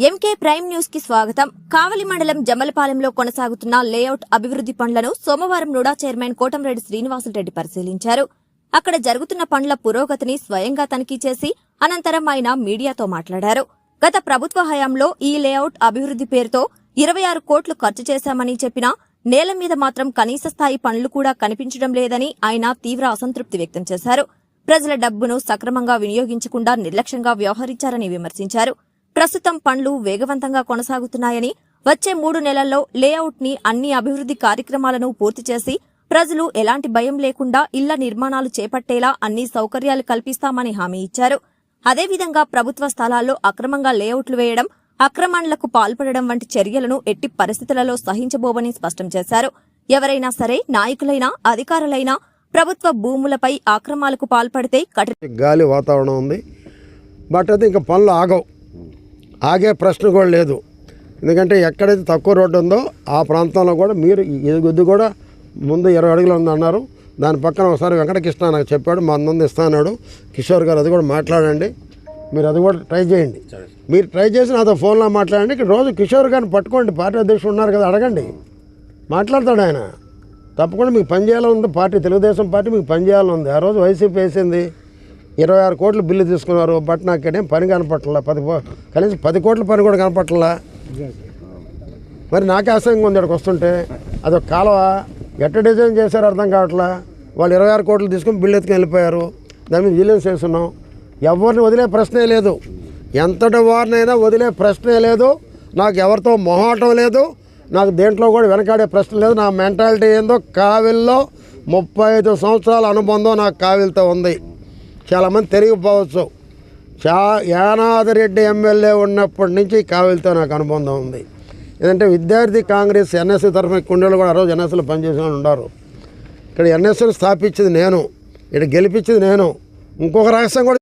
MK prime news కి స్వాగతం. కావలి మండలం జమ్మలపాలెంలో కొనసాగుతున్న లేఅవుట్ అభివృద్ధి పనులను సోమవారం నుడా చైర్మన్ కోటంరెడ్డి శ్రీనివాసులరెడ్డి పరిశీలించారు. అక్కడ జరుగుతున్న పనుల పురోగతిని స్వయంగా తనిఖీ చేసి అనంతరం ఆయన మీడియాతో మాట్లాడారు. గత ప్రభుత్వ హయాంలో ఈ లేఅవుట్ అభివృద్ధి పేరుతో 26 కోట్లు ఖర్చు చేశామని చెప్పినా నేల మీద మాత్రం కనీస స్థాయి పనులు కూడా కనిపించడం లేదని ఆయన తీవ్ర అసంతృప్తి వ్యక్తం చేశారు. ప్రజల డబ్బును సక్రమంగా వినియోగించకుండా నిర్లక్ష్యంగా వ్యవహరించారని విమర్శించారు. ప్రస్తుతం పనులు వేగవంతంగా కొనసాగుతున్నాయని, వచ్చే 3 నెలల్లో లేఅవుట్ ని అన్ని అభివృద్ధి కార్యక్రమాలను పూర్తి చేసి ప్రజలు ఎలాంటి భయం లేకుండా ఇళ్ల నిర్మాణాలు చేపట్టేలా అన్ని సౌకర్యాలు కల్పిస్తామని హామీ ఇచ్చారు. అదేవిధంగా ప్రభుత్వ స్థలాల్లో అక్రమంగా లేఅవుట్లు వేయడం, అక్రమణలకు పాల్పడడం వంటి చర్యలను ఎట్టి పరిస్థితులలో సహించబోమని స్పష్టం చేశారు. ఎవరైనా సరే, నాయకులైనా అధికారులైనా ప్రభుత్వ భూములపై ఆక్రమాలకు పాల్పడితే గాలి వాతావరణం ఉంది. బట్ అయితే ఇంకా పనులు ఆగే ప్రశ్న కూడా లేదు. ఎందుకంటే ఎక్కడైతే తక్కువ రోడ్డు ఉందో ఆ ప్రాంతంలో కూడా మీరు ఇది కూడా ముందు 20 అడుగులు ఉందన్నారు. దాని పక్కన ఒకసారి వెంకటకృష్ణ నాకు చెప్పాడు, మా ముందు ఇస్తా అన్నాడు. కిషోర్ గారు అది కూడా మాట్లాడండి, మీరు అది కూడా ట్రై చేయండి. మీరు ట్రై చేసి నాతో ఫోన్లో మాట్లాడండి. ఇక్కడ రోజు కిషోర్ గారిని పట్టుకోండి, పార్టీ అధ్యక్షుడు ఉన్నారు కదా, అడగండి, మాట్లాడతాడు ఆయన. తప్పకుండా మీకు పని చేయాలని ఉంది. పార్టీ తెలుగుదేశం పార్టీ మీకు పని చేయాలని ఉంది. ఆ రోజు వైసీపీ వేసింది 26 కోట్లు బిల్లు తీసుకున్నారు. బట్ నాకు ఇక్కడేం పని కనపట్ల, కనీసం 10 కోట్ల పని కూడా కనపట్ల. మరి నాకే అసహ్యంగా ఉంది ఇక్కడికి వస్తుంటే. అదొక కాలువ ఎట్ట డిజైన్ చేశారు అర్థం కావట్లా. వాళ్ళు 26 కోట్లు తీసుకుని బిల్లు ఎత్తుకుని వెళ్ళిపోయారు. దాని మీద విజిలెన్స్ చేస్తున్నాం. ఎవరిని వదిలే ప్రశ్నే లేదు, ఎంతటి వారినైనా వదిలే ప్రశ్నే లేదు. నాకు ఎవరితో మొహాటం లేదు, నాకు దేంట్లో కూడా వెనకాడే ప్రశ్న లేదు. నా మెంటాలిటీ ఏందో, కావిల్లో 35 సంవత్సరాల అనుబంధం నాకు కావిలతో ఉంది. చాలామంది తెలియకపోవచ్చు. యానాదిరెడ్డి ఎమ్మెల్యే ఉన్నప్పటి నుంచి కావిలతో నాకు అనుబంధం ఉంది. ఎందుకంటే విద్యార్థి కాంగ్రెస్ ఎన్ఎస్సీ తరఫున కుండలు కూడా ఆ రోజు ఎన్ఎస్సీలో పనిచేసిన వాళ్ళు ఉన్నారు. ఇక్కడ ఎన్ఎస్సీని స్థాపించింది నేను, ఇక్కడ గెలిపించింది నేను. ఇంకొక రహస్యం కూడా